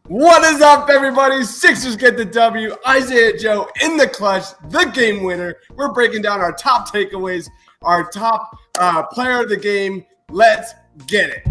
What is up, everybody? Sixers get the W. Isaiah Joe in the clutch, the game winner. We're breaking down our top takeaways, our top player of the game. Let's get it.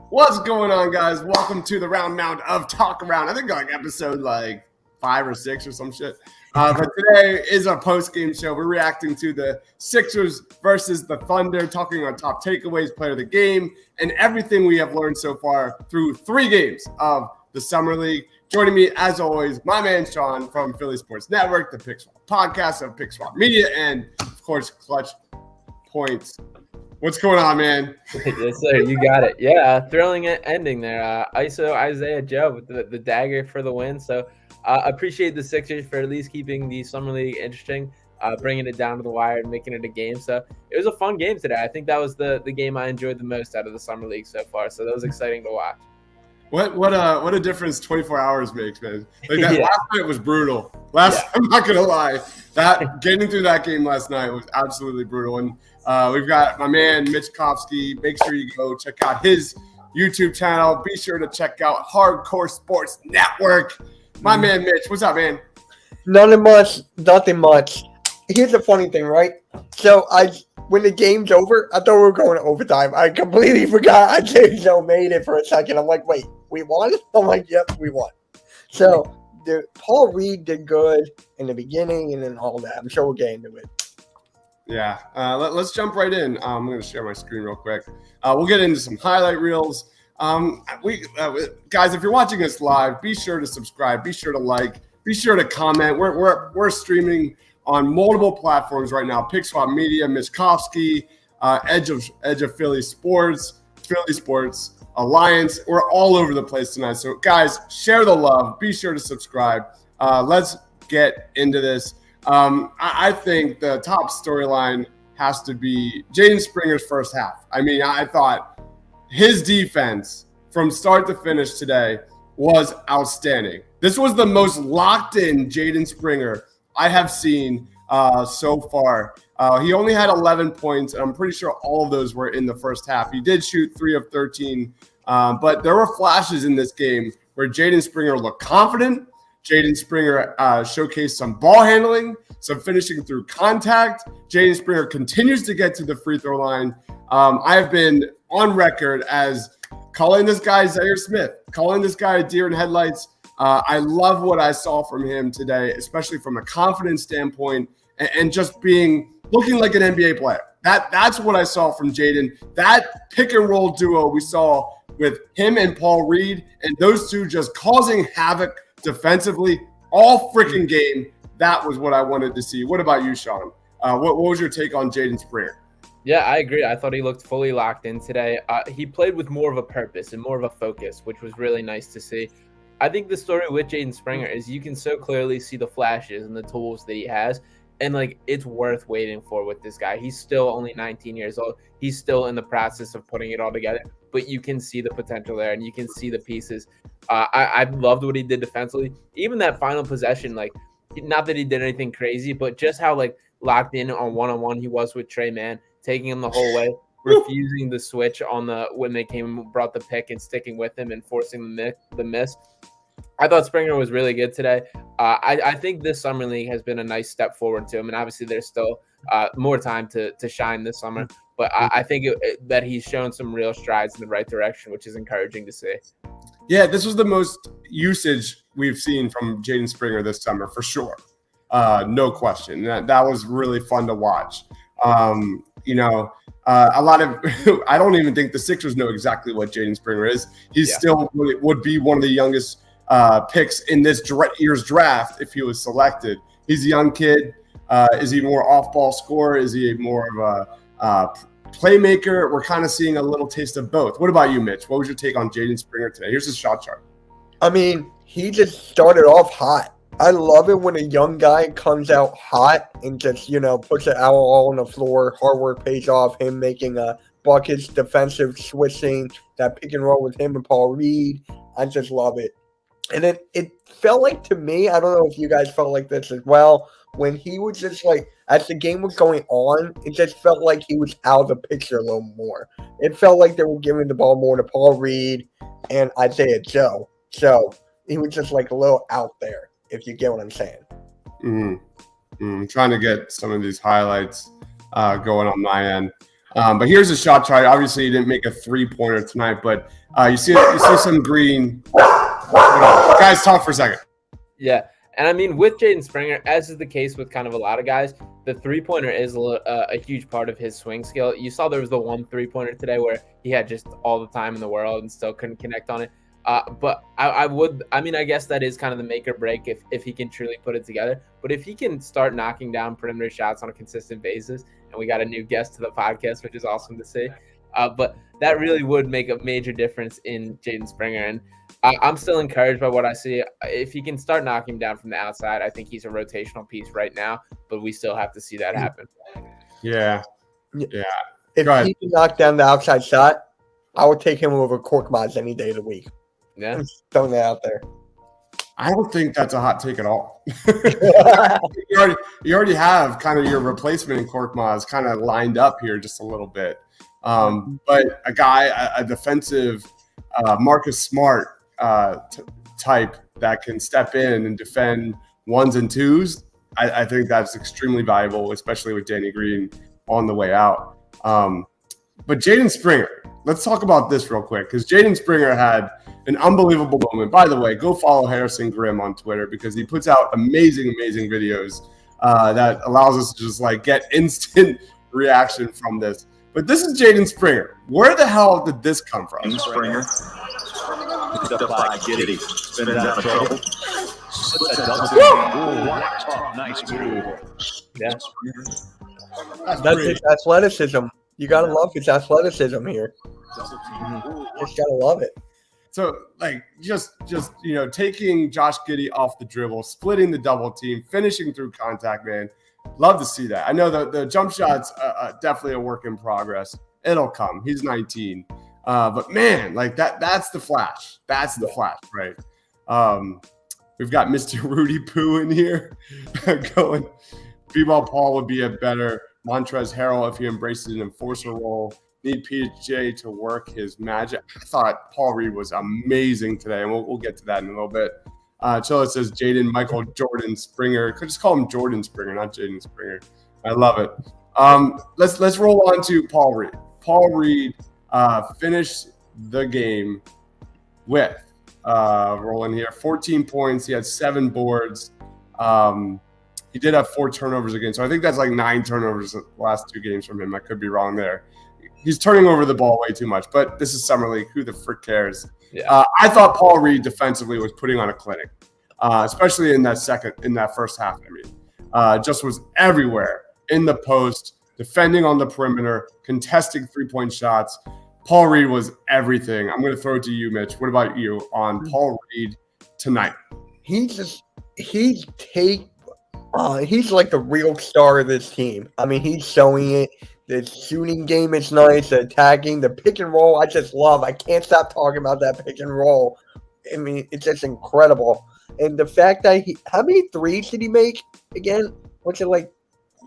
What's going on, guys? Welcome to the round mound of Talk Around. I think like episode 5 or 6 or some shit. But today is a post-game show. We're reacting to the Sixers versus the Thunder, talking on top takeaways, player of the game, and everything we have learned so far through 3 games of the Summer League. Joining me, as always, my man Sean from Philly Sports Network, the Pick Swap podcast of Pick Swap Media, and, of course, Clutch Points. What's going on, man? Yes, sir. You got it. Yeah, thrilling ending there. ISO Isaiah Joe with the dagger for the win. So appreciate the Sixers for at least keeping the Summer League interesting, bringing it down to the wire and making it a game. So it was a fun game today. I think that was the game I enjoyed the most out of the Summer League so far. So that was exciting to watch. What a difference 24 hours makes, man. Like that last night was brutal. I'm not gonna lie. That getting through that game last night was absolutely brutal. And we've got my man Mitch Kofsky. Make sure you go check out his YouTube channel. Be sure to check out Hardcore Sports Network. My man Mitch, what's up, man? Nothing much. Here's the funny thing, right? So when the game's over, I thought we were going to overtime. I completely forgot Isaiah Joe made it for a second. I'm like, wait, we won? I'm like, yep, we won. So Paul Reed did good in the beginning and then all that. I'm sure we'll get into it. Yeah, let's jump right in. I'm going to share my screen real quick. We'll get into some highlight reels. Guys, if you're watching us live, be sure to subscribe. Be sure to like. Be sure to comment. We're streaming on multiple platforms right now. Pick Swap Media, Mitch Kofsky, Edge of Philly Sports, Philly Sports Alliance. We're all over the place tonight. So, guys, share the love. Be sure to subscribe. Let's get into this. I think the top storyline has to be Jaden Springer's first half. I mean, I thought his defense from start to finish today was outstanding. This was the most locked-in Jaden Springer I have seen so far. He only had 11 points, and I'm pretty sure all of those were in the first half. He did shoot 3 of 13, but there were flashes in this game where Jaden Springer looked confident. Jaden Springer showcased some ball handling, some finishing through contact. Jaden Springer continues to get to the free throw line. I have been on record as calling this guy Zaire Smith, calling this guy a deer in headlights. I love what I saw from him today, especially from a confidence standpoint and just looking like an NBA player. That's what I saw from Jaden. That pick and roll duo we saw with him and Paul Reed, and those two just causing havoc defensively all freaking game. That was what I wanted to see. What about you, Sean? What was your take on Jaden Springer? Yeah, I agree. I thought he looked fully locked in today. He played with more of a purpose and more of a focus, which was really nice to see. I think the story with Jaden Springer is you can so clearly see the flashes and the tools that he has. And, it's worth waiting for with this guy. He's still only 19 years old. He's still in the process of putting it all together. But you can see the potential there, and you can see the pieces. I loved what he did defensively. Even that final possession, not that he did anything crazy, but just how, locked in on one-on-one he was with Trey Mann, taking him the whole way, refusing the switch when they came and brought the pick and sticking with him and forcing the miss. I thought Springer was really good today. I think this Summer League has been a nice step forward to him, and obviously there's still more time to shine this summer. But I think that he's shown some real strides in the right direction, which is encouraging to see. Yeah, this was the most usage we've seen from Jaden Springer this summer, for sure. No question. That was really fun to watch. A lot of – I don't even think the Sixers know exactly what Jaden Springer is. He's still would be one of the youngest picks in this year's draft if he was selected. He's a young kid. Is he more off-ball scorer? Is he more of a playmaker. We're kind of seeing a little taste of both. What about you, Mitch? What was your take on Jaden Springer today? Here's his shot chart. I mean, he just started off hot. I love it when a young guy comes out hot and just, puts it out all on the floor. Hard work pays off. Him making buckets, defensive switching, that pick and roll with him and Paul Reed. I just love it. And then it felt like, to me, I don't know if you guys felt like this as well, when he was just like, as the game was going on, it just felt like he was out of the picture a little more. It felt like they were giving the ball more to Paul Reed and Isaiah Joe. So he was just like a little out there, if you get what I'm saying. I'm trying to get some of these highlights going on my end. But here's a shot chart. Obviously, he didn't make a three-pointer tonight, but you see some green. Guys, talk for a second. Yeah, and I mean, with Jaden Springer, as is the case with kind of a lot of guys, the three-pointer is a huge part of his swing skill. You saw there was the one three-pointer today where he had just all the time in the world and still couldn't connect on it. But I guess that is kind of the make or break if he can truly put it together. But if he can start knocking down perimeter shots on a consistent basis, and we got a new guest to the podcast, which is awesome to see. But that really would make a major difference in Jaden Springer. And I'm still encouraged by what I see. If he can start knocking him down from the outside, I think he's a rotational piece right now, but we still have to see that happen. Yeah. If he can knock down the outside shot, I would take him over Korkmaz any day of the week. Yeah. I'm just throwing that out there. I don't think that's a hot take at all. you already have kind of your replacement in Korkmaz kind of lined up here just a little bit. But a defensive Marcus Smart type that can step in and defend ones and twos, I think that's extremely valuable, especially with Danny Green on the way out. But Jaden Springer, let's talk about this real quick, because Jaden Springer had an unbelievable moment. By the way, go follow Harrison Grimm on Twitter, because he puts out amazing videos that allows us to just get instant reaction from this. But this is Jaden Springer. Where the hell did this come from? Springer. Picked up by Giddey. Spinning out of trouble. Nice move. Yeah. That's his athleticism. You got to love his athleticism here. Just got to love it. So, just taking Josh Giddey off the dribble, splitting the double team, finishing through contact, man. Love to see that. I know the jump shot's definitely a work in progress. It'll come. He's 19. But, man, that's the flash. That's the flash, right? We've got Mr. Rudy Poo in here going. B-Ball Paul would be a better Montrezl Harrell if he embraces an enforcer role. Need PJ to work his magic. I thought Paul Reed was amazing today, and we'll get to that in a little bit. Chilla says Jaden Michael Jordan Springer. Could just call him Jordan Springer, not Jaden Springer. I love it. Let's roll on to Paul Reed. Paul Reed finished the game with rolling here 14 points. He had 7 boards. He did have 4 turnovers again, so I think that's 9 turnovers the last 2 games from him. I could be wrong there. He's turning over the ball way too much, but this is Summer League. Who the frick cares? Yeah. I thought Paul Reed defensively was putting on a clinic, especially in that first half. Just was everywhere in the post, defending on the perimeter, contesting 3-point shots. Paul Reed was everything. I'm going to throw it to you, Mitch. What about you on Paul Reed tonight? He's like the real star of this team. I mean, he's showing it. The shooting game is nice. The attacking, the pick and roll, I just love. I can't stop talking about that pick and roll. I mean, it's just incredible. And the fact that how many threes did he make again? What's it like?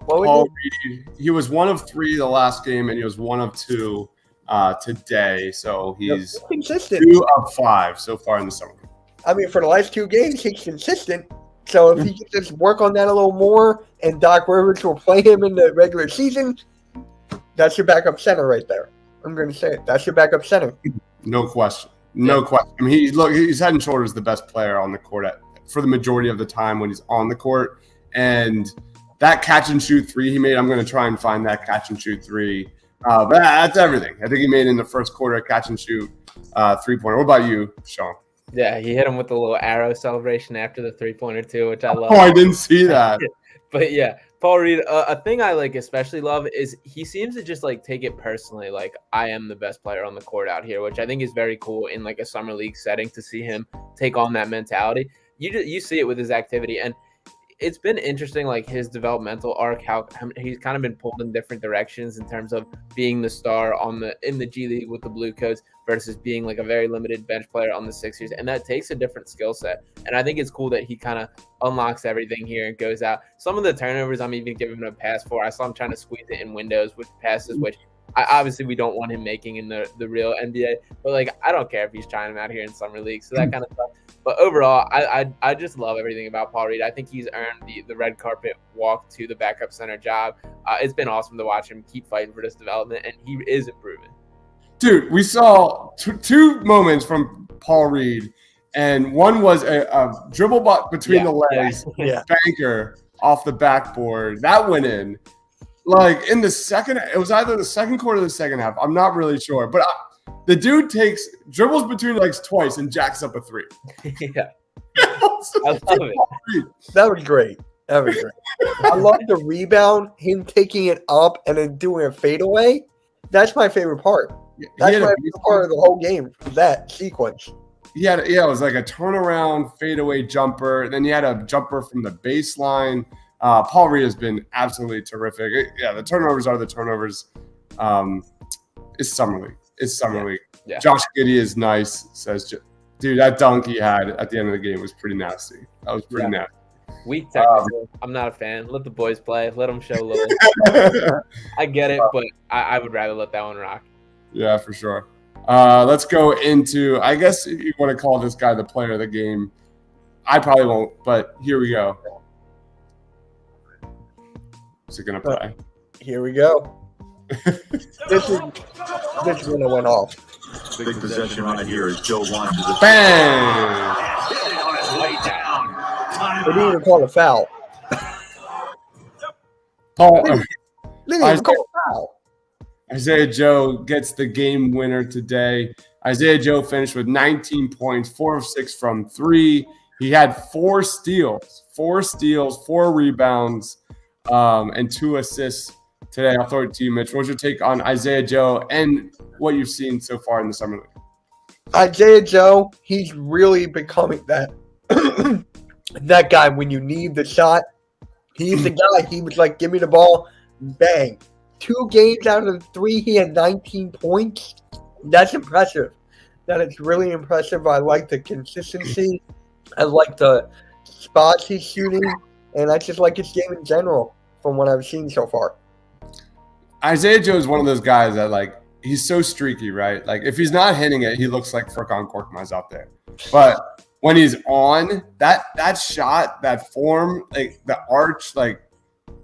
Paul Reed, he was 1 of 3 the last game, and he was 1 of 2 today. So he's consistent. 2 of 5 so far in the summer. I mean, for the last 2 games, he's consistent. So if he can just work on that a little more, and Doc Rivers will play him in the regular season, that's your backup center right there. I'm going to say it. That's your backup center. No question. No question. I mean, he's head and shoulders the best player on the court for the majority of the time when he's on the court. And that catch and shoot 3 he made, I'm going to try and find that catch and shoot 3. But that's everything. I think he made in the first quarter a catch and shoot 3-pointer. What about you, Sean? Yeah, he hit him with a little arrow celebration after the 3-pointer too, which I love. Oh, I didn't see that. But yeah, Paul Reed, a thing I like especially love is he seems to just like take it personally. Like I am the best player on the court out here, which I think is very cool in like a summer league setting to see him take on that mentality. You see it with his activity, and it's been interesting, like his developmental arc, how he's kind of been pulled in different directions in terms of being the star in the G League with the Blue Coats versus being like a very limited bench player on the Sixers, and that takes a different skill set. And I think it's cool that he kind of unlocks everything here and goes out. Some of the turnovers I'm even giving him a pass for. I saw him trying to squeeze it in windows with passes, which obviously we don't want him making in the real NBA, but like I don't care if he's trying him out here in summer league, so that kind of stuff. But overall, I just love everything about Paul Reed. I think he's earned the red carpet walk to the backup center job. It's been awesome to watch him keep fighting for this development, and he is improving. Dude, we saw two moments from Paul Reed, and one was a dribble between the legs, banker off the backboard. That went in. Like in the second, it was either the second quarter or the second half. I'm not really sure, but the dude dribbles between legs twice and jacks up a three. Yeah, I love it. That was great. That was great. I love the rebound, him taking it up and then doing a fadeaway. That's my favorite part. That's my favorite part of the whole game. That sequence. It was like a turnaround fadeaway jumper. And then he had a jumper from the baseline. Paul Reed has been absolutely terrific. The turnovers are the turnovers. It's summer league. League. Yeah. Josh Giddey is nice, says, dude, that dunk he had at the end of the game was pretty nasty. That was pretty nasty. Weak technical. I'm not a fan. Let the boys play. Let them show a little. I get it, but I would rather let that one rock. Yeah, for sure. Let's go into, I guess you want to call this guy the player of the game. I probably won't, but here we go. Is it going to play? Here we go. This one went off. Big possession right here as Joe launches it. Bang! They didn't even call a foul. Isaiah Joe gets the game winner today. Isaiah Joe finished with 19 points, 4 of 6 from 3. He had 4 steals, 4 rebounds, and 2 assists today. I'll throw it to you, Mitch. What's your take on Isaiah Joe and what you've seen so far in the summer league? Isaiah Joe, he's really becoming that that guy when you need the shot. He's the guy. He was like, give me the ball, bang. 2 games out of 3, he had 19 points. That's impressive. That is really impressive. I like the consistency. I like the spots he's shooting. And I just like his game in general from what I've seen so far. Isaiah Joe is one of those guys that, like, he's so streaky, right? Like, if he's not hitting it, he looks like Furkan Korkmaz out there. But when he's on, that shot, that form, like, the arch, like,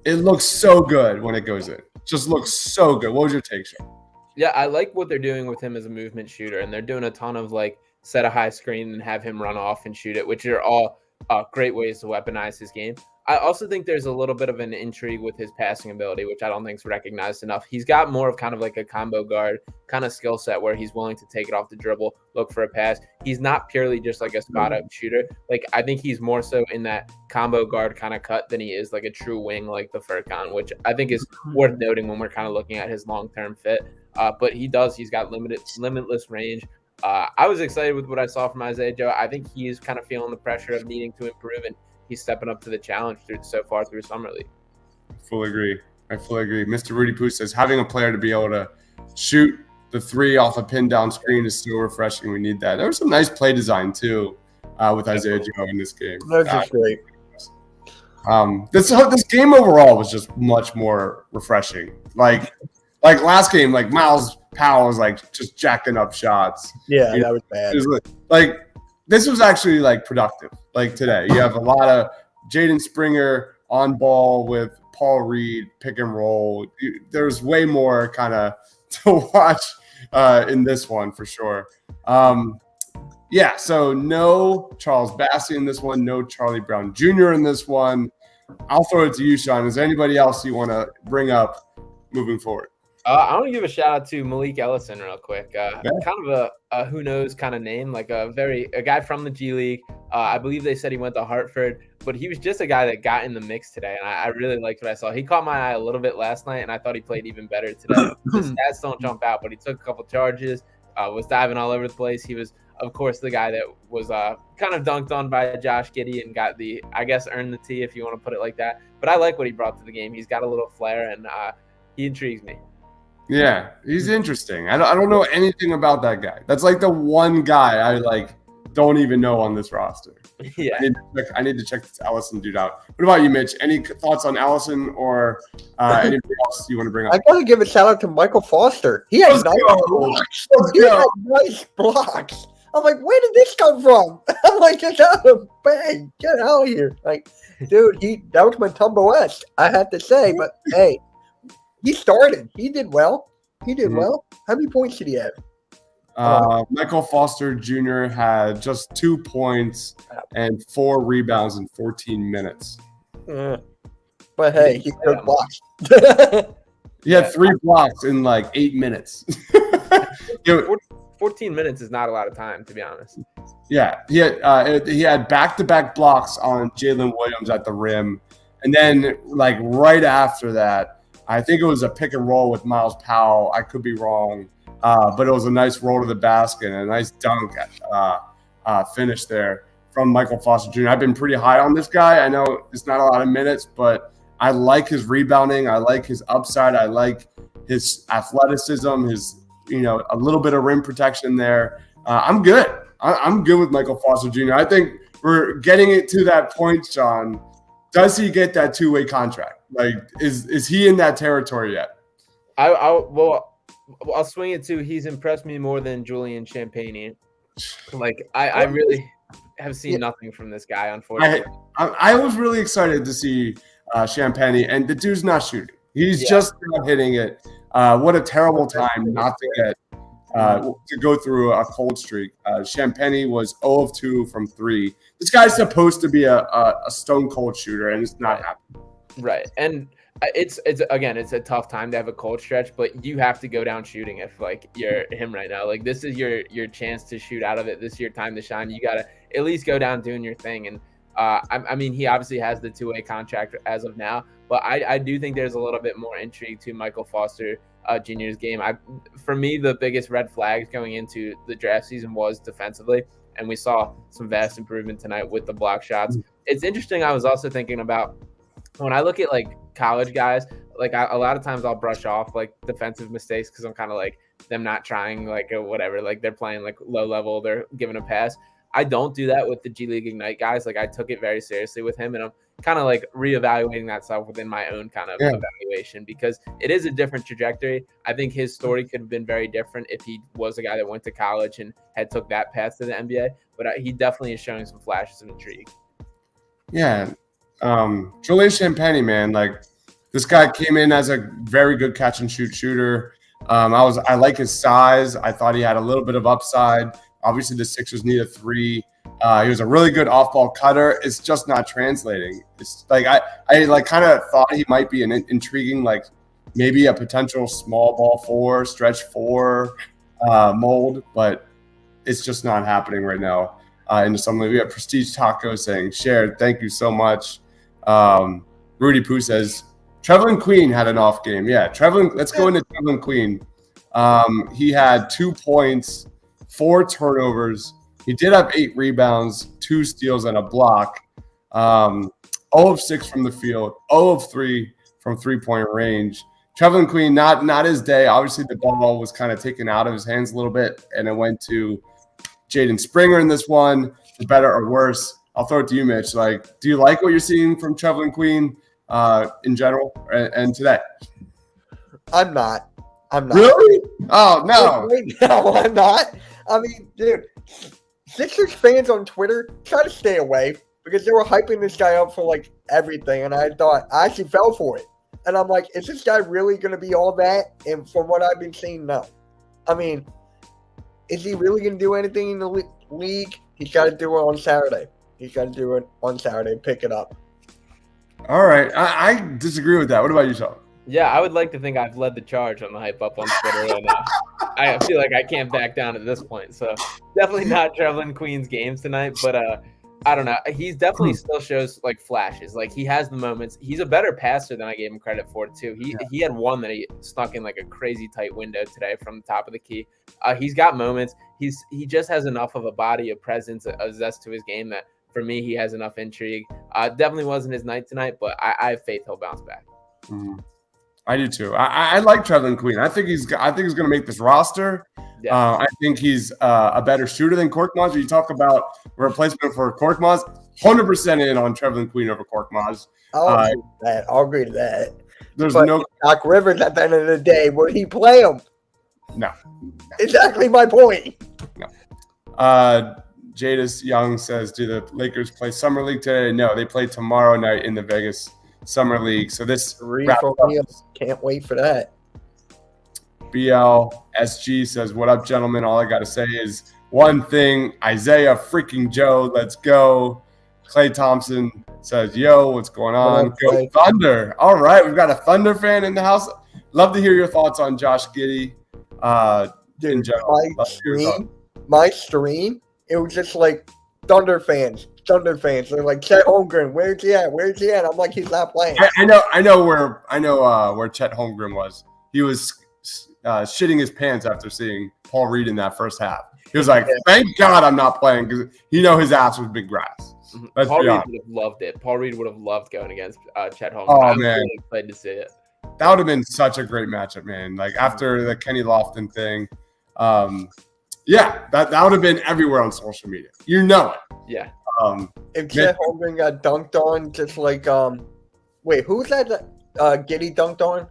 it looks so good when it goes in. Just looks so good. What was your take, Sean? Yeah, I like what they're doing with him as a movement shooter, and they're doing a ton of, like, set a high screen and have him run off and shoot it, which are all great ways to weaponize his game. I also think there's a little bit of an intrigue with his passing ability, which I don't think is recognized enough. He's got more of kind of like a combo guard kind of skill set where he's willing to take it off the dribble, look for a pass. He's not purely just like a spot-up shooter. Like, I think he's more so in that combo guard kind of cut than he is like a true wing like the Furkan, which I think is worth noting when we're kind of looking at his long-term fit. But he's got limitless range. I was excited with what I saw from Isaiah Joe. I think he is kind of feeling the pressure of needing to improve, and he's stepping up to the challenge so far through summer league. I fully agree. Mr. Rudy Poo says having a player to be able to shoot the 3 off a pin down screen is so refreshing. We need that. There was some nice play design too with Isaiah Joe in this game. That's just great. This game overall was just much more refreshing. Like last game, like Miles Powell was like just jacking up shots. Yeah, that was bad. Like this was actually like productive. Like today, you have a lot of Jaden Springer on ball with Paul Reed, pick and roll. There's way more kind of to watch in this one for sure. So no Charles Bassey in this one, no Charlie Brown Jr. in this one. I'll throw it to you, Sean. Is there anybody else you want to bring up moving forward? I want to give a shout out to Malik Ellison real quick. Kind of a who knows kind of name, like a guy from the G League. I believe they said he went to Hartford, but he was just a guy that got in the mix today, and I really liked what I saw. He caught my eye a little bit last night, and I thought he played even better today. The stats don't jump out, but he took a couple charges, was diving all over the place. He was, of course, the guy that was kind of dunked on by Josh Giddey and got earned the tee, if you want to put it like that. But I like what he brought to the game. He's got a little flair, and he intrigues me. Yeah, he's interesting. I don't know anything about that guy. That's like the one guy I don't even know on this roster. Yeah, I need to check this Allison dude out. What about you, Mitch? Any thoughts on Allison or anybody else you want to bring up? I gotta give a shout out to Michael Foster. He has nice blocks. He had nice blocks. I'm like, where did this come from? I'm like, get out of bang, get out of here. Like, dude, that was Mutombo West, I had to say, but hey, he started. He did well. Well. How many points did he have? Michael Foster Jr. had just 2 points and 4 rebounds in 14 minutes. But hey, he took blocks. He had 3 blocks in 8 minutes. 14 minutes is not a lot of time, to be honest. Yeah, he had back-to-back blocks on Jalen Williams at the rim, and then right after that, I think it was a pick and roll with Miles Powell. I could be wrong, but it was a nice roll to the basket and a nice dunk finish there from Michael Foster Jr. I've been pretty high on this guy. I know it's not a lot of minutes, but I like his rebounding. I like his upside. I like his athleticism, his a little bit of rim protection there. I'm good. I'm good with Michael Foster Jr. I think we're getting it to that point, Sean. Does he get that 2-way contract? Is he in that territory yet? I'll swing it to he's impressed me more than Julian Champagnie. I really have seen nothing from this guy, unfortunately. I was really excited to see Champagnie, and the dude's not shooting. He's just not hitting it. What a terrible time not to get to go through a cold streak. Champagnie was 0 of 2 from 3. This guy's supposed to be a stone cold shooter, and it's not happening. Right, and it's a tough time to have a cold stretch, but you have to go down shooting if you're him right now. This is your chance to shoot out of it. This is your time to shine. You gotta at least go down doing your thing. And I mean, he obviously has the 2-way contract as of now, but I do think there's a little bit more intrigue to Michael Foster Jr.'s game. For me, the biggest red flags going into the draft season was defensively, and we saw some vast improvement tonight with the block shots. It's interesting. I was also thinking about when I look at college guys, a lot of times I'll brush off defensive mistakes because I'm kind of them not trying or whatever. They're playing low level, they're giving a pass. I don't do that with the G League Ignite guys. I took it very seriously with him, and I'm kind of reevaluating that stuff within my own kind of evaluation because it is a different trajectory. I think his story could have been very different if he was a guy that went to college and had took that path to the NBA, but he definitely is showing some flashes of intrigue. Yeah. Julian Champagnie, man, this guy came in as a very good catch and shoot shooter. I like his size. I thought he had a little bit of upside. Obviously, the Sixers need a 3. He was a really good off-ball cutter. It's just not translating. It's I kind of thought he might be an intriguing, maybe a potential small ball 4, stretch 4 mold, but it's just not happening right now. Into something we have Prestige Taco saying, shared, thank you so much. Rudy Poo says, Trevlin Queen had an off game. Yeah, let's go into Trevlin Queen. He had 2 points, 4 turnovers. He did have 8 rebounds, 2 steals, and a block. 0 of 6 from the field, 0 of 3 from 3-point range. Trevlin Queen, not his day. Obviously, the ball was kind of taken out of his hands a little bit, and it went to Jaden Springer in this one, for better or worse. I'll throw it to you, Mitch. Do you like what you're seeing from Trevlin Queen in general and today? I'm not. Really? Oh, no. No, I'm not. I mean, dude, Sixers fans on Twitter try to stay away because they were hyping this guy up for everything, and I actually fell for it. And I'm like, is this guy really going to be all that? And from what I've been seeing, no. I mean, is he really going to do anything in the league? He's got to do it on Saturday. Pick it up. All right. I disagree with that. What about you, Sean? Yeah, I would like to think I've led the charge on the hype up on Twitter, and I feel like I can't back down at this point. So definitely not Trevlin Queen's games tonight, but I don't know. He's definitely still shows like flashes. Like he has the moments. He's a better passer than I gave him credit for too. He had one that he snuck in like a crazy tight window today from the top of the key. He's got moments. He just has enough of a body, of presence, a zest to his game that for me he has enough intrigue. Definitely wasn't his night tonight, but I have faith he'll bounce back. Mm-hmm. I do too. I like Trevlin Queen. I think he's going to make this roster. Yeah. I think he's a better shooter than Korkmaz. When you talk about replacement for Korkmaz, 100% in on Trevlin Queen over Korkmaz. I'll agree to that. There's But no Doc Rivers at the end of the day, would he play him? no. Exactly my point. Jadis Young says, do the Lakers play Summer League today? No, they play tomorrow night in the Vegas Summer League. So this wraps up. Can't wait for that. BLSG says, what up, gentlemen? All I got to say is one thing. Isaiah freaking Joe, let's go. Clay Thompson says, yo, what's going on? Up, Go Clay? Thunder. All right, we've got a Thunder fan in the house. Love to hear your thoughts on Josh Giddey. In general. My stream, it was just like Thunder fans. They're like, Chet Holmgren, where's he at? I'm like, he's not playing. I know where Chet Holmgren was. He was shitting his pants after seeing Paul Reed in that first half. He was like, thank God I'm not playing because his ass was big grass. Let's Paul be Reed honest. would have loved it. Paul Reed would have loved going against Chet Holmgren. Oh, I was man. really excited to see it. That would have been such a great matchup, man. Like after the Kenny Lofton thing. That would have been everywhere on social media. You know it. Yeah. If Chet Holmgren got dunked on, just like wait, who's that? Giddey dunked on?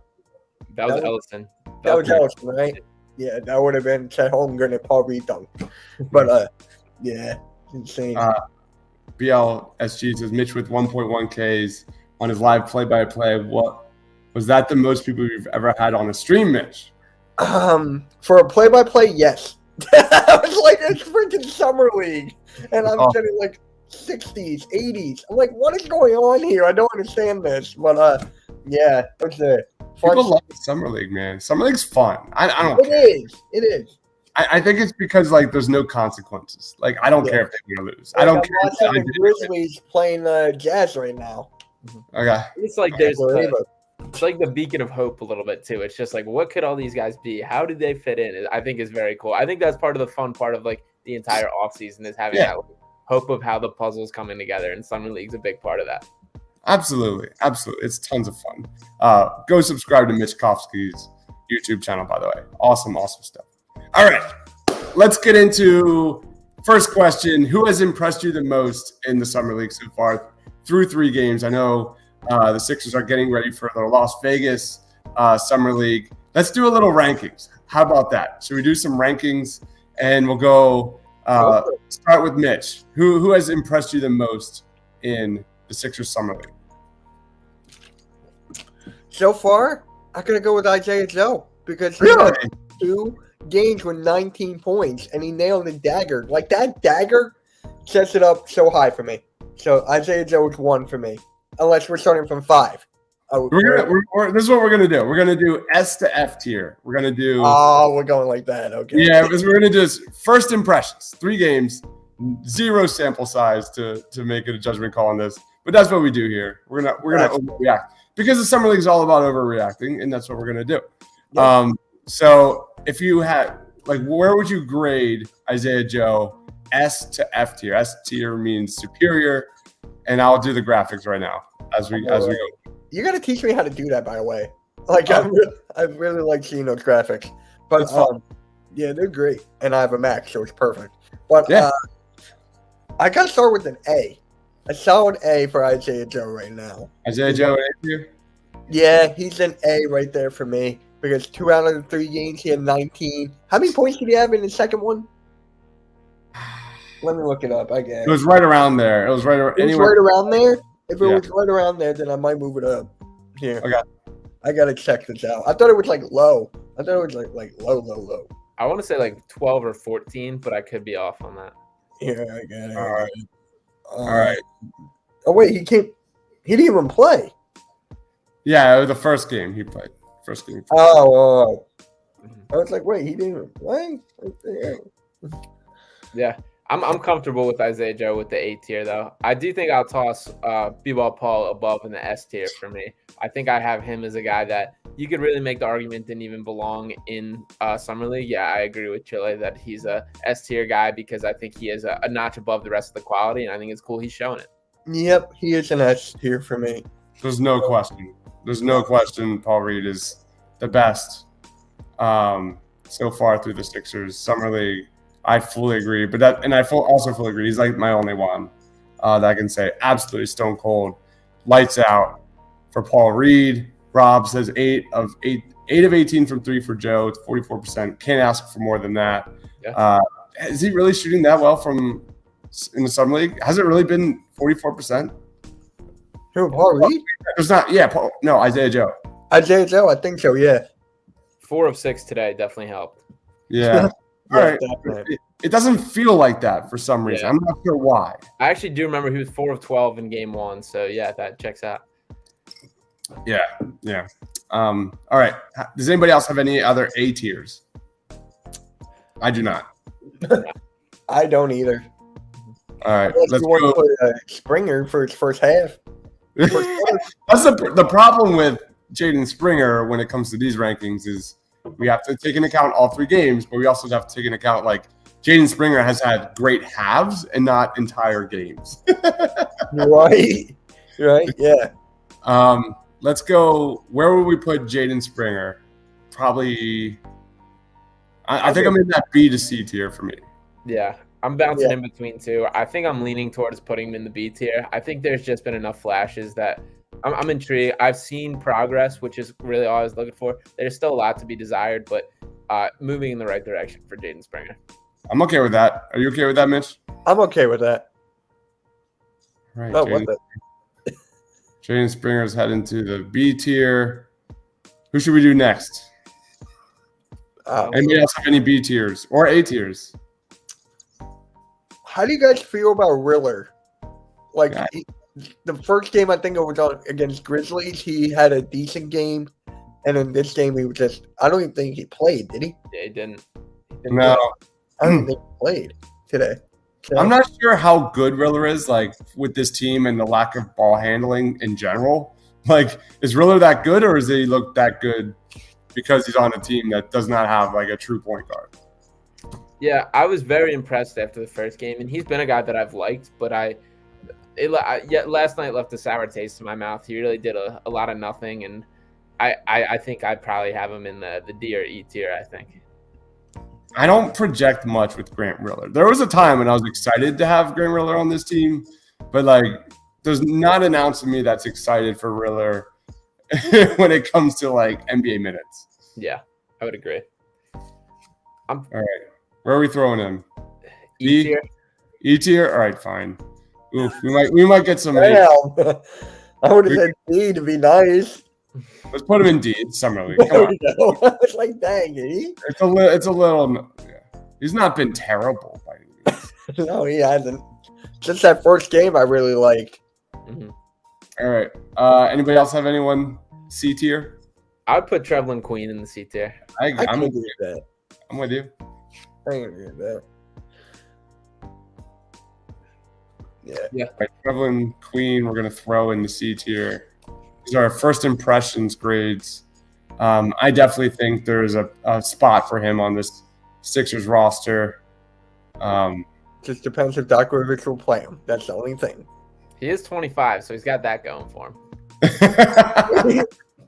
That was Ellison. That was Ellison, right? Yeah, that would have been Chet Holmgren and Paul Reed dunked. But yeah, insane. BLSG says Mitch with 1.1 Ks on his live play-by-play. What was that? The most people you've ever had on a stream, Mitch? For a play-by-play, yes. I was like, it's freaking Summer League, and I'm getting like 60s, 80s. I'm like, what is going on here? I don't understand this. But yeah, it was fun. People love the Summer League, man. Summer League's fun. I don't. It is. I think it's because like there's no consequences. Like I don't care if they win or lose. Like, I don't I'm care. watching the Grizzlies playing Jazz right now. Okay. It's like it's like the beacon of hope a little bit too. It's just like, what could all these guys be? How did they fit in? I think is very cool. I think that's part of the fun part of like the entire offseason is having that hope of how the puzzle's coming together, and Summer League's a big part of that. Absolutely. It's tons of fun. Go subscribe to Mitch Kofsky's YouTube channel, by the way. Awesome stuff. All right, let's get into first question. Who has impressed you the most in the Summer League so far through 3 games? I know the Sixers are getting ready for their Las Vegas Summer League. Let's do a little rankings. How about that? Should we do some rankings? And we'll go start with Mitch. Who has impressed you the most in the Sixers Summer League? So far, I'm gonna go with Isaiah Joe because he Really? had 2 games with 19 points, and he nailed the dagger. Like that dagger sets it up so high for me. So Isaiah Joe is 1 for me, unless we're starting from 5. This is what we're gonna do. We're gonna do S to F tier. We're gonna do. Oh, we're going like that. Okay. Yeah, because we're gonna do first impressions. 3 games, 0 sample size to make it a judgment call on this. But that's what we do here. We're gonna overreact because the Summer League is all about overreacting, and that's what we're gonna do. Yeah. So if you had where would you grade Isaiah Joe? S to F tier. S tier means superior, and I'll do the graphics right now as we go. You gotta teach me how to do that, by the way. Like I really like seeing those graphics. But yeah, they're great, and I have a Mac, so it's perfect. But I gotta start with an A. A solid A for Isaiah Joe right now. Isaiah Joe, A tier? Yeah, he's an A right there for me because 2 out of the 3 games he had 19. How many points did he have in the second one? Let me look it up. It was right around there. It was right around. Right around there. If it was right around there, then I might move it up. Here. Okay. I gotta check this out. I thought it was like low. I thought it was like low. I want to say like 12 or 14, but I could be off on that. Here, I got it. All right. All right. Oh wait, he didn't even play. Yeah, it was the first game he played. First game. Oh. I was like, wait, he didn't even play? Yeah, I'm comfortable with Isaiah Joe with the A tier though. I do think I'll toss B-Ball Paul above in the S tier for me. I think I have him as a guy that you could really make the argument didn't even belong in Summer League. Yeah, I agree with Chile that he's a S tier guy because I think he is a notch above the rest of the quality, and I think it's cool he's showing it. Yep, he is an S tier for me. There's no question. There's no question Paul Reed is the best so far through the Sixers Summer League. I fully agree, but also fully agree. He's like my only one that I can say absolutely stone cold, lights out for Paul Reed. Rob says 8 of 18 from 3 for Joe. It's 44%. Can't ask for more than that. Yeah. Is he really shooting that well from in the Summer League? Has it really been 44%? Who, Paul Reed? There's not. Yeah, Isaiah Joe. Isaiah Joe, I think so. Yeah. 4 of 6 today definitely helped. Yeah. All right. Definitely. It doesn't feel like that for some reason. Yeah. I'm not sure why. I actually do remember he was 4 of 12 in game 1, so yeah, that checks out. Yeah. All right. Does anybody else have any other A tiers? I do not. I don't either. All right. Unless Let's you want go. to put Springer for his first half. That's the problem with Jaden Springer when it comes to these rankings is we have to take into account all 3 games, but we also have to take into account like Jaden Springer has had great halves and not entire games. Right. Yeah. Let's go. Where would we put Jaden Springer? Probably. I think I'm in that B to C tier for me. Yeah, I'm bouncing in between 2. I think I'm leaning towards putting him in the B tier. I think there's just been enough flashes that I'm intrigued. I've seen progress, which is really all I was looking for. There's still a lot to be desired, but moving in the right direction for Jaden Springer. I'm okay with that. Are you okay with that, Mitch? I'm okay with that. All right. Oh, what the? Jaden Springer's heading to the B tier. Who should we do next? Anybody else have any B tiers or A tiers? How do you guys feel about Riller? Like Yeah. the first game, I think it was against Grizzlies. He had a decent game, and in this game, he was just—I don't even think he played. Did he? Yeah, he didn't. No. I don't even think he played today. So, I'm not sure how good Riller is, like with this team and the lack of ball handling in general. Like, is Riller that good, or does he look that good because he's on a team that does not have like a true point guard? Yeah, I was very impressed after the first game, and he's been a guy that I've liked, but last night left a sour taste in my mouth. He really did a lot of nothing, and I think I'd probably have him in the D or E tier, I think. I don't project much with Grant Riller. There was a time when I was excited to have Grant Riller on this team, but like there's not an ounce of me that's excited for Riller when it comes to like NBA minutes. Yeah, I would agree. All right. Where are we throwing him? E tier? E tier? All right, fine. Oof, we might get some. damn. I would have said D to be nice. Let's put him in D. It's Summer League. Come on. It's like, dang, E. It's a little. Yeah. He's not been terrible by any means. No, he hasn't. Just that first game, I really liked. Mm-hmm. All right. Anybody else have anyone C tier? I would put Trevelin Queen in the C tier. I I'm can with agree you. with that. I'm with you. I can agree with that. Yeah. Right, Trevelin Queen, we're gonna throw in the C tier. These are our first impressions grades. I definitely think there's a spot for him on this Sixers roster. Just depends if Doc Rivers will play him. That's the only thing. He is 25, so he's got that going for him.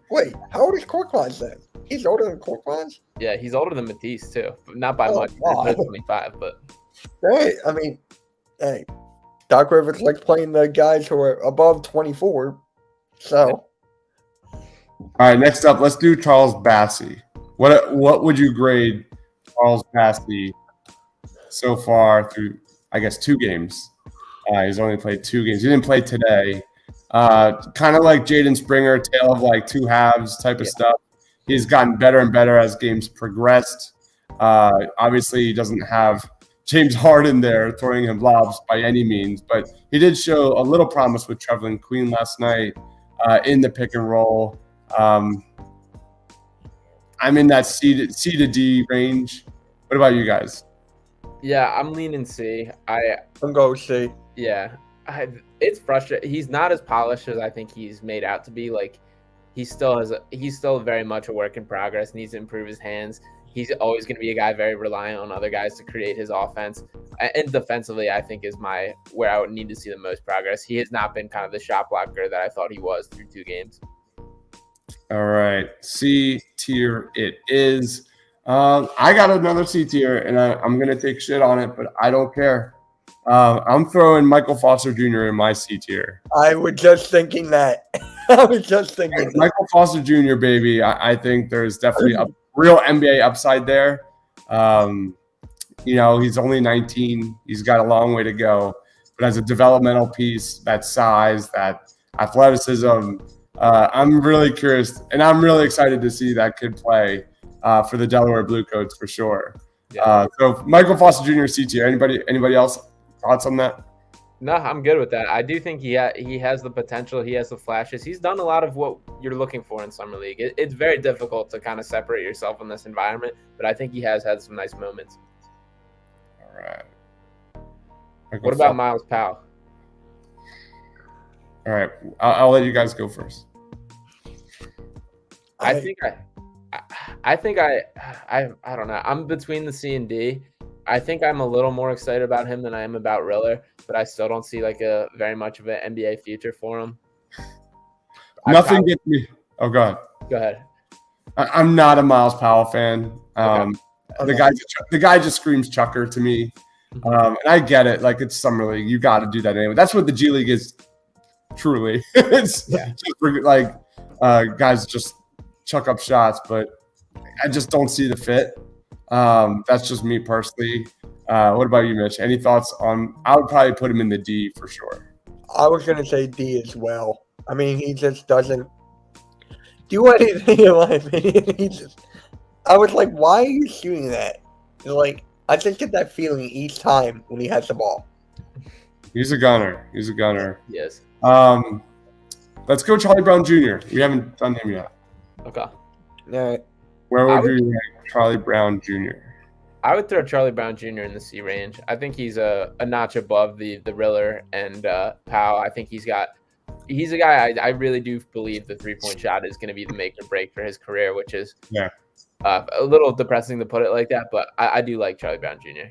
Wait, how old is Korkmaz then? He's older than Korkmaz? Yeah, he's older than Matisse too, but not by Oh, much. He's God. 25, but Right. I mean, hey, Doc Rivers likes playing the guys who are above 24. So, All right, next up, let's do Charles Bassey. What would you grade Charles Bassey so far through, I guess, 2 games? He's only played 2 games. He didn't play today. Kind of like Jaden Springer, tale of like 2 halves type of stuff. He's gotten better and better as games progressed. Obviously, he doesn't have James Harden there throwing him lobs by any means, but he did show a little promise with Trevelin Queen last night in the pick and roll. I'm in that C to D range. What about you guys? Yeah, I'm leaning C. I'm going C. Yeah, it's frustrating. He's not as polished as I think he's made out to be. Like, he's still very much a work in progress. Needs to improve his hands. He's always going to be a guy very reliant on other guys to create his offense. And defensively, I think is where I would need to see the most progress. He has not been kind of the shot blocker that I thought he was through 2 games. All right, C tier it is. I got another C tier, and I'm gonna take shit on it, but I don't care. I'm throwing Michael Foster Jr. in my C tier. I was just thinking that. I was just thinking that. Michael Foster Jr., baby. I think there's definitely a real NBA upside there. He's only 19. He's got a long way to go. But as a developmental piece, that size, that athleticism, I'm really curious, and I'm really excited to see that kid play for the Delaware Bluecoats for sure. Yeah. So Michael Foster Jr. C tier. Anybody else thoughts on that? No, I'm good with that. I do think he has the potential. He has the flashes. He's done a lot of what you're looking for in summer league. It's very difficult to kind of separate yourself in this environment, but I think he has had some nice moments. All right. What about Miles Powell? All right, I'll let you guys go first. I don't know. I'm between the C and D. I think I'm a little more excited about him than I am about Riller, but I still don't see like a very much of an NBA future for him. Nothing gets me. Oh, go ahead. Go ahead. I'm not a Miles Powell fan. Okay. The guy just screams chucker to me. And I get it. Like, it's summer league. You got to do that anyway. That's what the G League is. Truly, it's just like guys just chuck up shots, but I just don't see the fit. That's just me personally. What about you, Mitch? Any thoughts on? I would probably put him in the D for sure. I was going to say D as well. I mean, he just doesn't do anything, in my opinion. I was like, why are you shooting that? And like, I just get that feeling each time when he has the ball. He's a gunner. Yes. Let's go Charlie Brown Jr. We haven't done him yet. Okay. All right. Where would you rank Charlie Brown Jr.? I would throw Charlie Brown Jr. in the C range. I think he's a notch above the Riller and Powell. I think he's a guy I really do believe the 3-point shot is going to be the make or break for his career, which is a little depressing to put it like that, but I do like Charlie Brown Jr.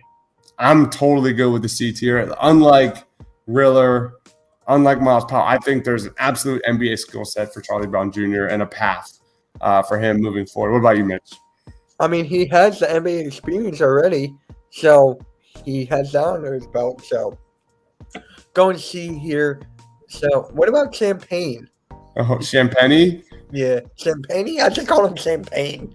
I'm totally good with the C tier. Unlike Riller, unlike Miles Powell, I think there's an absolute NBA skill set for Charlie Brown Jr. and a path for him moving forward. What about you, Mitch? I mean, he has the NBA experience already, so he has that under his belt. So, go and see here. So, what about Champagne? Oh, Champagne? Yeah, Champagne? I just call him Champagne.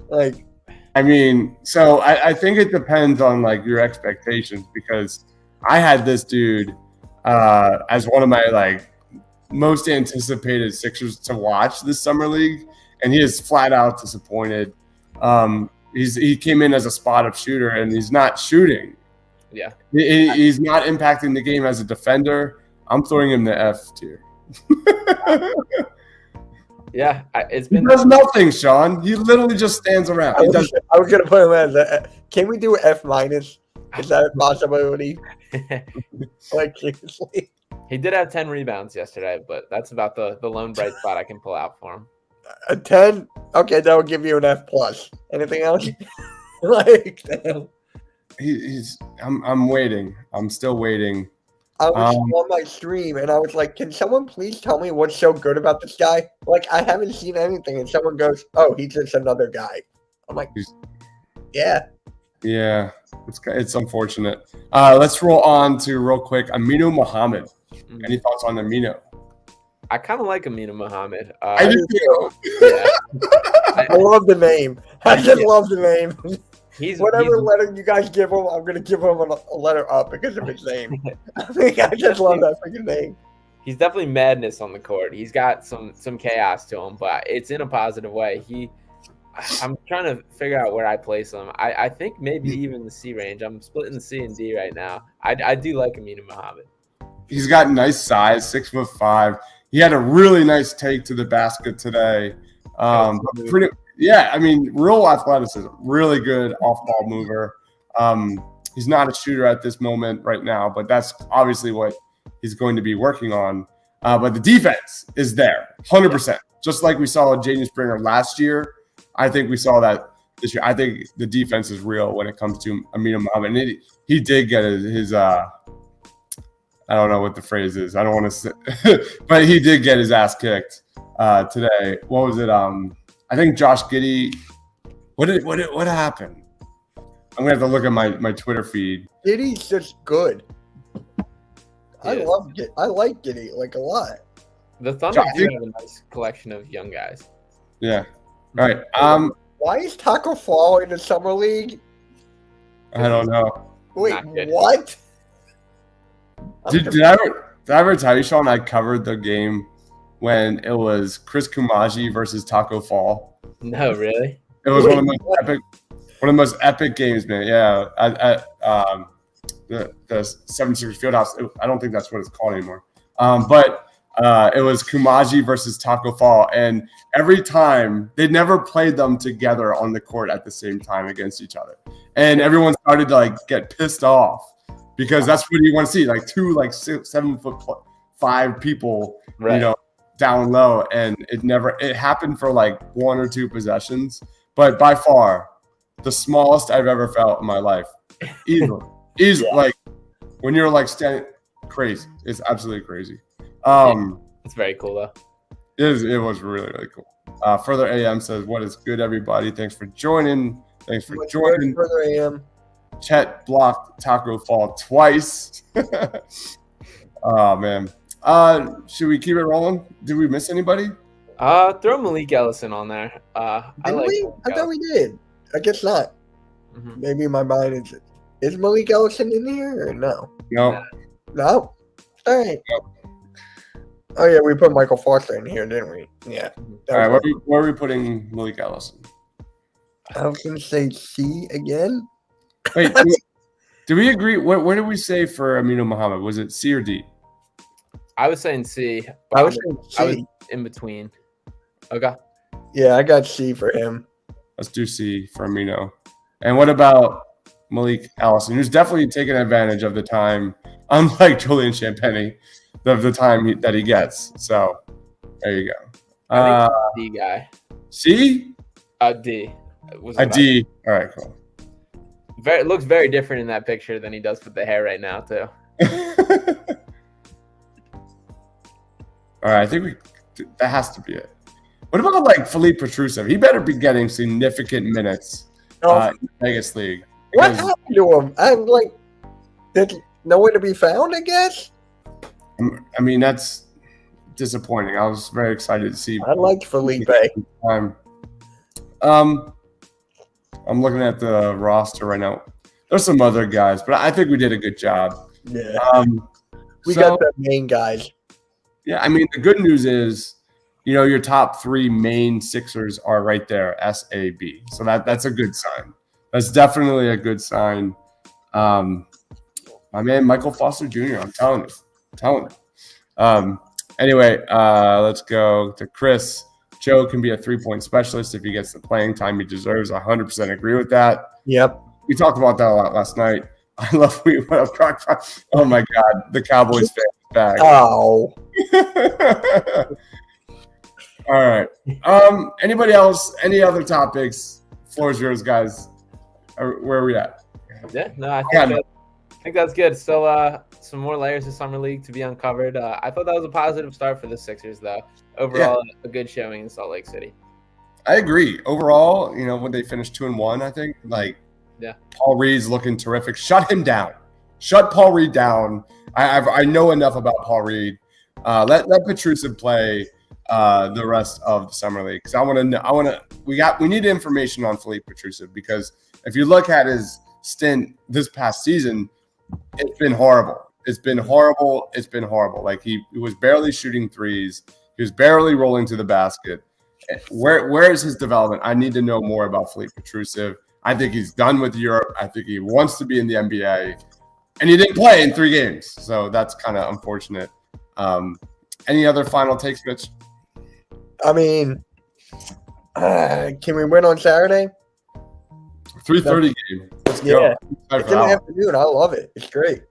Like, I mean, so I think it depends on like your expectations, because I had this dude as one of my like most anticipated Sixers to watch this summer league, and he is flat out disappointed. He came in as a spot-up shooter, and he's not shooting. Yeah, he's not impacting the game as a defender. I'm throwing him the F tier. Yeah, he does nothing, Sean. He literally just stands around. I was gonna put him as a. Can we do F minus? Is that a possibility? Like, seriously. He did have 10 rebounds yesterday, but that's about the lone bright spot I can pull out for him. A 10? Okay, that will give you an F plus. Anything else? Like, damn. I'm waiting. I'm still waiting. I was on my stream and I was like, can someone please tell me what's so good about this guy? Like, I haven't seen anything. And someone goes, oh, he's just another guy. I'm like, yeah. Yeah, it's unfortunate. Let's roll on to real quick Aminu Mohammed. Any thoughts on Aminu? I kind of like Aminu Mohammed. I do too. Yeah. I love the name. I just love the name. Whatever he's, letter you guys give him, I'm gonna give him a letter up because of his name. I just love that freaking name. He's definitely madness on the court. He's got some chaos to him, but it's in a positive way. I'm trying to figure out where I place him. I think maybe even the C range. I'm splitting the C and D right now. I do like Aminu Mohammed. He's got nice size, 6'5". He had a really nice take to the basket today. I mean, real athleticism, really good off-ball mover. He's not a shooter at this moment right now, but that's obviously what he's going to be working on. But the defense is there, 100%. Just like we saw Jaden Springer last year, I think we saw that this year. I think the defense is real when it comes to Aminu Mohammed. And he did get his I don't know what the phrase is. I don't want to say, but he did get his ass kicked today. What was it? I think Josh Giddey. What happened? I'm gonna have to look at my Twitter feed. Giddey's just good. I Yeah. love Giddey. I like Giddey like a lot. The Thunder do have a nice collection of young guys. Yeah. All right. Why is Taco Fall in the summer league? I don't know. Wait, Not good. what? Did I ever tell you, Sean? I covered the game when it was Chris Kumaji versus Taco Fall. No, really? It was one of the most epic games, man. Yeah, at the 76ers Fieldhouse. I don't think that's what it's called anymore. But it was Kumaji versus Taco Fall, and every time they never played them together on the court at the same time against each other, and everyone started to like get pissed off because that's what you want to see, like two 7'5" people, Right. you know, down low, and it happened for like one or two possessions, but by far the smallest I've ever felt in my life. Easily. Like when you're like standing, crazy. It's absolutely crazy. It's very cool though. It was really, really cool. Further AM says, "What is good, everybody? Thanks for joining. Thanks for joining." Further AM. Chet blocked Taco Fall twice. Oh man. Should we keep it rolling? Did we miss anybody? Throw Malik Ellison on there. I Did like we? Malik I thought we did. I guess not. Mhm. Maybe my mind is Malik Ellison in here or no? No. No. All right. Oh yeah, we put Michael Foster in here, didn't we? Yeah. All right. Where are we putting Malik Ellison? I was gonna say C again. Wait. Did we agree? Where did we say for Aminu Mohammed? Was it C or D? I was saying C. I was saying C. I was in between. Okay. Yeah, I got C for him. Let's do C for Amino. And what about Malik Ellison, who's definitely taking advantage of the time, unlike Julian Champagny, of the time that he gets. So there you go. I think D guy. C? D. Was A D. All right, cool. Looks very different in that picture than he does with the hair right now, too. All right, I think that has to be it. What about like Philippe Petrusev? He better be getting significant minutes in the Vegas League. What because- happened to him? I'm like, there's nowhere to be found, I guess. I mean, that's disappointing. I was very excited to see. I like Felipe. I'm looking at the roster right now. There's some other guys, but I think we did a good job. Yeah, we So- got the main guys. Yeah, I mean, the good news is, you know, your top three main Sixers are right there, SAB. So that's a good sign. That's definitely a good sign. My man, Michael Foster Jr., I'm telling you. Anyway, let's go to Chris. Joe can be a three-point specialist if he gets the playing time he deserves. I 100% agree with that. Yep. We talked about that a lot last night. I love oh my God, the Cowboys fan is back. Oh, All right. Anybody else? Any other topics? Floor is yours, guys. Where are we at? Yeah, no, I Yeah. think that's good. Still, some more layers of summer league to be uncovered. I thought that was a positive start for the Sixers, though. Overall, a good showing in Salt Lake City. I agree. Overall, you know, when they finished 2-1, I think Paul Reed's looking terrific. Shut him down. Shut Paul Reed down. I know enough about Paul Reed. Let Petrusev play the rest of the summer league because I want to. We need information on Philippe Petrusev because if you look at his stint this past season, it's been horrible. It's been horrible. Like he was barely shooting threes. He was barely rolling to the basket. Where is his development? I need to know more about Philippe Petrusev. I think he's done with Europe. I think he wants to be in the NBA. And he didn't play in 3 games. So that's kind of unfortunate. Any other final takes, Mitch? I mean, can we win on Saturday? 3:30 game. Let's Yeah. go. I'm excited It's for in that the one. afternoon. I love it. It's great.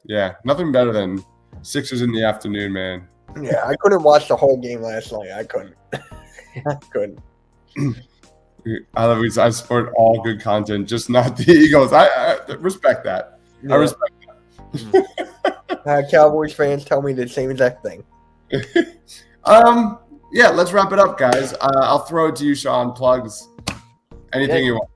Yeah, nothing better than Sixers in the afternoon, man. Yeah, I couldn't watch the whole game last night. I couldn't. I couldn't. I support all good content, just not the Eagles. I respect that. Yeah. I respect Cowboys fans tell me the same exact thing. Yeah, let's wrap it up, guys. I'll throw it to you, Sean. Plugs. Anything you want.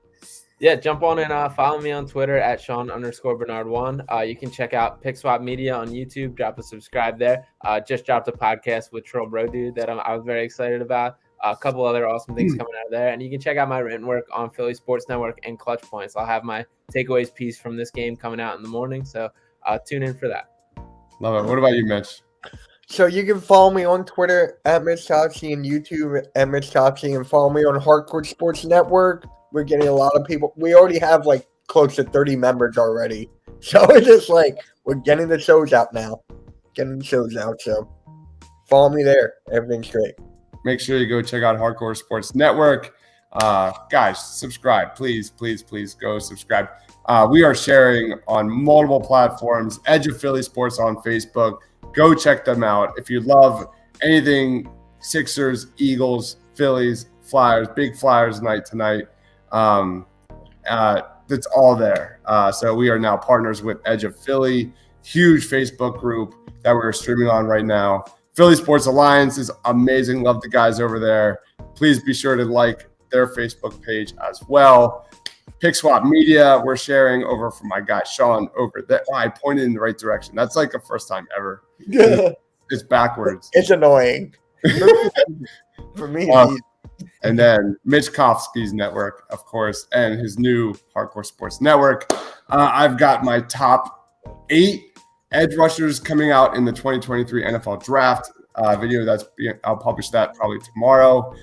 Yeah, jump on and follow me on Twitter at Sean_Bernard1. You can check out Pick Swap Media on YouTube. Drop a subscribe there. Just dropped a podcast with Trill Bro Dude that I was very excited about. A couple other awesome things coming out of there. And you can check out my written work on Philly Sports Network and Clutch Points. I'll have my takeaways piece from this game coming out in the morning. So tune in for that. Love it. What about you, Mitch? So you can follow me on Twitter at Mitch Topsy and YouTube at Mitch Topsy, and follow me on Hardcore Sports Network. We're getting a lot of people. We already have like close to 30 members already. So it's just like we're getting the shows out now. So follow me there. Everything's great. Make sure you go check out Hardcore Sports Network. Guys, subscribe. Please go subscribe. We are sharing on multiple platforms. Edge of Philly Sports on Facebook. Go check them out. If you love anything Sixers, Eagles, Phillies, Flyers, big Flyers night tonight, it's all there. So we are now partners with Edge of Philly, huge Facebook group that we're streaming on right now. Philly Sports Alliance is amazing. Love the guys over there. Please be sure to like their Facebook page as well. Pick Swap Media, we're sharing over from my guy Sean over there. Oh, I pointed in the right direction. That's like the first time ever. It's backwards. It's annoying. For me. And then Mitch Kofsky's network, of course, and his new Hardcore Sports Network. I've got my top 8 edge rushers coming out in the 2023 NFL Draft video. I'll publish that probably tomorrow.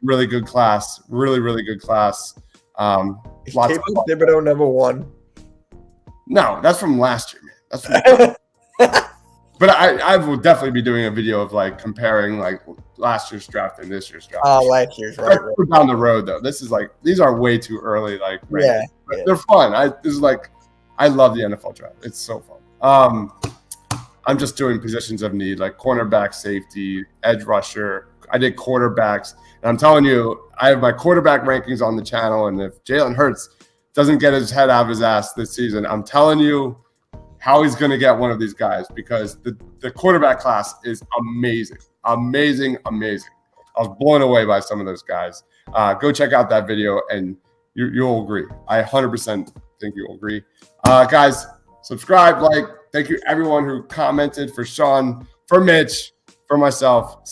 Really good class. Really good class. Lots of Thibodeau number 1. No, that's from last year, man. That's from But I will definitely be doing a video of like comparing like last year's draft and this year's draft. Oh, last year's right. We're down the road though. This is like these are way too early. Like Yeah. They're fun. I love the NFL draft. It's so fun. I'm just doing positions of need like cornerback, safety, edge rusher. I did quarterbacks, and I'm telling you, I have my quarterback rankings on the channel. And if Jalen Hurts doesn't get his head out of his ass this season, I'm telling you how he's going to get one of these guys, because the quarterback class is amazing. I was blown away by some of those guys. Go check out that video, and you'll agree. I 100% think you'll agree. Guys, subscribe, like. Thank you, everyone who commented, for Sean, for Mitch, for myself.